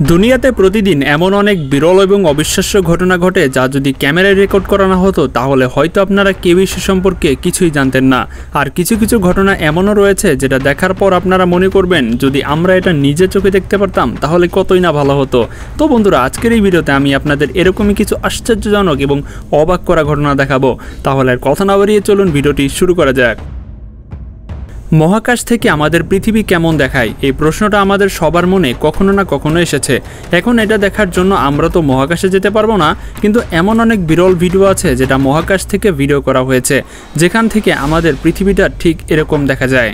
দুনিয়াতে প্রতিদিন এমন অনেক বিরল এবং অবিশ্বাস্য ঘটনা ঘটে যা যদি ক্যামেরায় রেকর্ড করা না হতো তাহলে হয়তো আপনারা কেউই সে সম্পর্কে কিছুই জানতেন না। আর কিছু কিছু ঘটনা এমনও রয়েছে যেটা দেখার পর আপনারা মনে করবেন যদি আমরা এটা নিজে চোখে দেখতে পারতাম তাহলে কতই না ভালো হতো। তো বন্ধুরা, আজকের এই ভিডিওতে আমি আপনাদের এরকমই কিছু আশ্চর্যজনক এবং অবাক করা ঘটনা দেখাবো। তাহলে আর কথা না বাড়িয়ে চলুন ভিডিওটি শুরু করা যাক। মহাকাশ থেকে আমাদের পৃথিবী কেমন দেখায়, এই প্রশ্নটা আমাদের সবার মনে কখনো না কখনো এসেছে। এখন এটা দেখার জন্য আমরা তো মহাকাশে যেতে পারবো না, কিন্তু এমন অনেক বিরল ভিডিও আছে যেটা মহাকাশ থেকে ভিডিও করা হয়েছে, যেখান থেকে আমাদের পৃথিবীটা ঠিক এরকম দেখা যায়।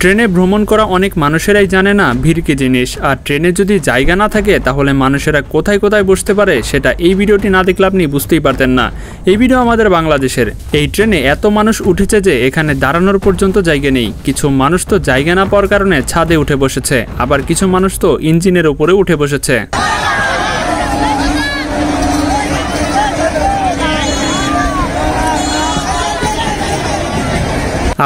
ট্রেনে ভ্রমণ করা অনেক মানুষেরাই জানে না ভিড় কী জিনিস, আর ট্রেনে যদি জায়গা না থাকে তাহলে মানুষেরা কোথায় কোথায় বসতে পারে সেটা এই ভিডিওটি না দেখলে আপনি বুঝতেই পারতেন না। এই ভিডিও আমাদের বাংলাদেশের। এই ট্রেনে এত মানুষ উঠেছে যে এখানে দাঁড়ানোর পর্যন্ত জায়গা নেই। কিছু মানুষ তো জায়গা না পাওয়ার কারণে ছাদে উঠে বসেছে, আবার কিছু মানুষ তো ইঞ্জিনের উপরে উঠে বসেছে।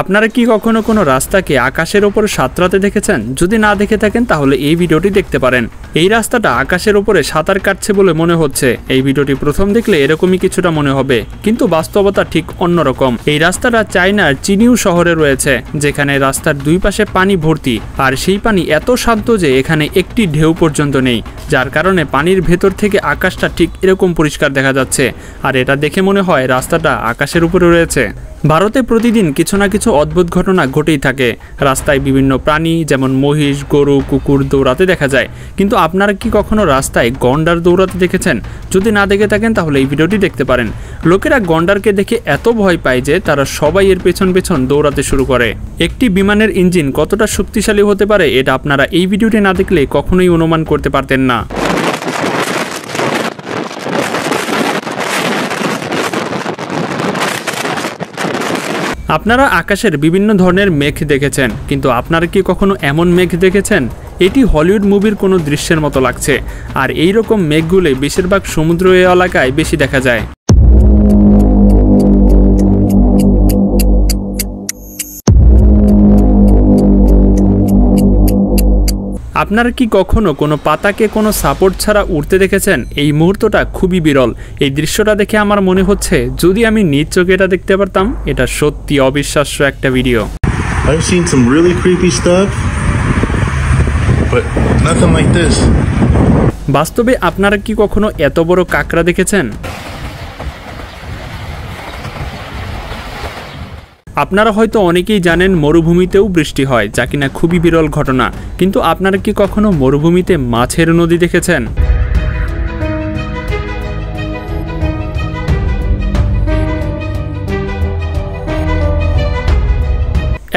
আপনারা কি কখনো কোনো রাস্তাকে আকাশের ওপর সাঁতরাতে দেখেছেন? যদি না দেখে থাকেন তাহলে এই ভিডিওটি দেখতে পারেন। এই রাস্তাটা আকাশের ওপরে সাঁতার কাটছে বলে মনে হচ্ছে। এই ভিডিওটি প্রথম দেখলে এরকমই কিছুটা মনে হবে, কিন্তু বাস্তবতা ঠিক অন্যরকম। এই রাস্তাটা চায়নার চিনিউ শহরে রয়েছে, যেখানে রাস্তার দুই পাশে পানি ভর্তি, আর সেই পানি এত শান্ত যে এখানে একটি ঢেউ পর্যন্ত নেই, যার কারণে পানির ভেতর থেকে আকাশটা ঠিক এরকম পরিষ্কার দেখা যাচ্ছে। আর এটা দেখে মনে হয় রাস্তাটা আকাশের উপরে রয়েছে। ভারতে প্রতিদিন কিছু না কিছু অদ্ভুত ঘটনা ঘটেই থাকে। রাস্তায় বিভিন্ন প্রাণী যেমন মহিষ, গরু, কুকুর দৌড়াতে দেখা যায়, কিন্তু আপনারা কি কখনো রাস্তায় গন্ডার দৌড়াতে দেখেছেন? যদি না দেখে থাকেন তাহলে এই ভিডিওটি দেখতে পারেন। লোকেরা গন্ডারকে দেখে এত ভয় পায় যে তারা সবাই এর পেছন পেছন দৌড়াতে শুরু করে। একটি বিমানের ইঞ্জিন কতটা শক্তিশালী হতে পারে এটা আপনারা এই ভিডিওটি না দেখলে কখনোই অনুমান করতে পারতেন না। আপনারা আকাশের বিভিন্ন ধরনের মেঘ দেখেছেন, কিন্তু আপনারা কি কখনো এমন মেঘ দেখেছেন? এটি হলিউড মুভির কোনো দৃশ্যের মতো লাগছে, আর এই রকম মেঘগুলো বেশিরভাগ সমুদ্র এলাকায় বেশি দেখা যায়। আপনারা কি কখনো কোনো পাতাকে কোনো সাপোর্ট ছাড়া উড়তে দেখেছেন? এই মুহূর্তটা খুবই বিরল। এই দৃশ্যটা দেখে আমার মনে হচ্ছে যদি আমি নিজ চোখে এটা দেখতে পারতাম। এটা সত্যি অবিশ্বাস্য একটা video. I've seen some really creepy stuff, but nothing like this. বাস্তবে আপনারা কি কখনো এত বড় কাঁকড়া দেখেছেন? আপনারা হয়তো অনেকেই জানেন মরুভূমিতেও বৃষ্টি হয়, যা কিনা খুবই বিরল ঘটনা, কিন্তু আপনারা কি কখনো মরুভূমিতে মাছের নদী দেখেছেন?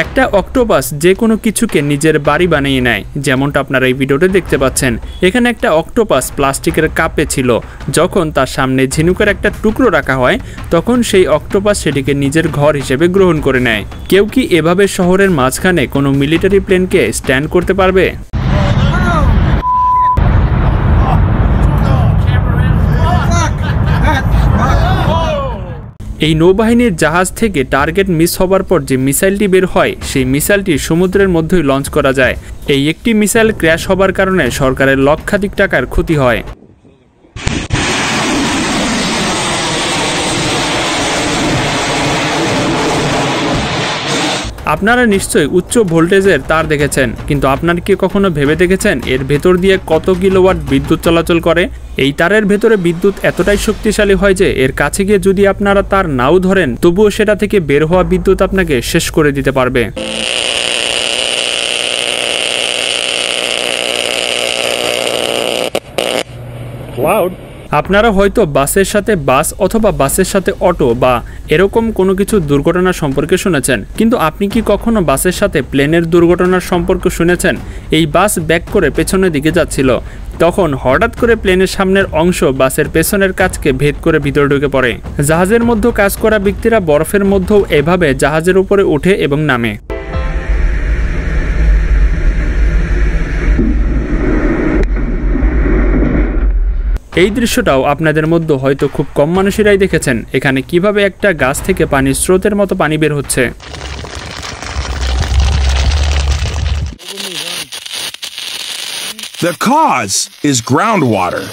একটা অক্টোপাস যে কোনো কিছুকে নিজের বাড়ি বানিয়ে নেয়, যেমনটা আপনারা এই ভিডিওতে দেখতে পাচ্ছেন। এখানে একটা অক্টোপাস প্লাস্টিকের কাপে ছিল। যখন তার সামনে ঝিনুকের একটা টুকরো রাখা হয় তখন সেই অক্টোপাস সেটিকে নিজের ঘর হিসেবে গ্রহণ করে নেয়। কেউ কি এভাবে শহরের মাঝখানে কোনো মিলিটারি প্লেনকে স্ট্যান্ড করতে পারবে? এই নৌবাহিনীর জাহাজ থেকে টার্গেট মিস হবার পর যে মিসাইলটি বের হয় সেই মিসাইলটি সমুদ্রের মধ্যেই লঞ্চ করা যায়। এই একটি মিসাইল ক্র্যাশ হবার কারণে সরকারের লক্ষাধিক টাকার ক্ষতি হয়। আপনারা নিশ্চয়ই উচ্চ ভোল্টেজের তার দেখেছেন, কিন্তু আপনারা কি কখনো ভেবে দেখেছেন এর ভেতর দিয়ে কত কিলোওয়াট বিদ্যুৎ চলাচল করে? এই তারের ভেতরে বিদ্যুৎ এতটাই শক্তিশালী হয় যে এর কাছে গিয়ে যদি আপনারা তার নাও ধরেন তবুও সেটা থেকে বের হওয়া বিদ্যুৎ আপনাকে শেষ করে দিতে পারবে। আপনারা হয়তো বাসের সাথে বাস অথবা বাসের সাথে অটো বা এরকম কোনো কিছু দুর্ঘটনা সম্পর্কে শুনেছেন, কিন্তু আপনি কি কখনো বাসের সাথে প্লেনের দুর্ঘটনার সম্পর্কে শুনেছেন? এই বাস ব্যাক করে পেছনের দিকে যাচ্ছিল, তখন হঠাৎ করে প্লেনের সামনের অংশ বাসের পেছনের কাঁচকে ভেদ করে ভিতরে ঢুকে পড়ে। জাহাজের মধ্যে কাজ করা ব্যক্তিরা বরফের মধ্যেও এভাবে জাহাজের উপরে ওঠে এবং নামে। এই দৃশ্যটাও আপনাদের মধ্যে হয়তো খুব কম মানুষেরাই দেখেছেন। এখানে কিভাবে একটা গাছ থেকে পানির স্রোতের মতো পানি বের হচ্ছে। The cause is groundwater.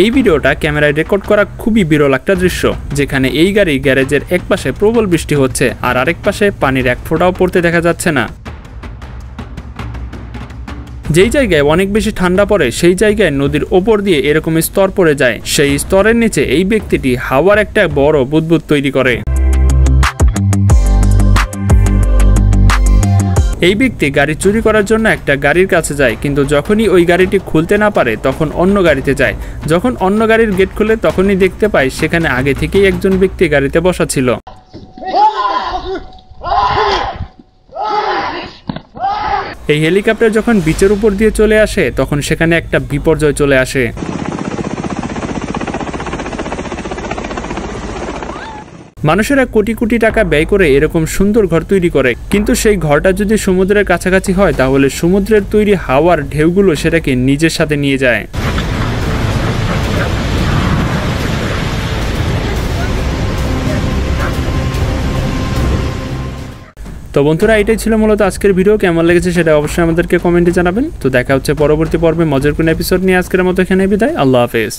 এই ভিডিওটা ক্যামেরায় রেকর্ড করা খুবই বিরল একটা দৃশ্য, যেখানে এই গাড়ি গ্যারেজের এক পাশে প্রবল বৃষ্টি হচ্ছে আর আরেক পাশে পানির এক ফোঁটাও পড়তে দেখা যাচ্ছে না। যেই জায়গায় অনেক বেশি ঠান্ডা পড়ে সেই জায়গায় নদীর ওপর দিয়ে এরকম স্তর পড়ে যায়, সেই স্তরের নিচে এই ব্যক্তিটি হাওয়ার একটা বড় বুদবুদ তৈরি করে। এই ব্যক্তি গাড়ি চুরি করার জন্য একটা গাড়ির কাছে যায়, কিন্তু যখনই ওই গাড়িটি খুলতে না পারে তখন অন্য গাড়িতে যায়। যখন অন্য গাড়ির গেট খুলে তখনই দেখতে পায় সেখানে আগে থেকেই একজন ব্যক্তি গাড়িতে বসা ছিল। এই হেলিকপ্টার যখন বিচের উপর দিয়ে চলে আসে তখন সেখানে একটা বিপর্যয় চলে আসে। মানুষেরা কোটি কোটি টাকা ব্যয় করে এরকম সুন্দর ঘর তৈরি করে, কিন্তু সেই ঘরটা যদি সমুদ্রের কাছাকাছি হয় তাহলে সমুদ্রের তৈরি হাওয়ার ঢেউগুলো সেটাকে নিজের সাথে নিয়ে যায়। তো বন্ধুরা, এটাই ছিল মূলত আজকের ভিডিও। কেমন লেগেছে সেটা অবশ্যই আমাদেরকে কমেন্টে জানাবেন। তো দেখা হচ্ছে পরবর্তী পর্বে মজার কোনো এপিসোড নিয়ে। আজকের মতো এখানে বিদায়। আল্লাহ হাফেজ।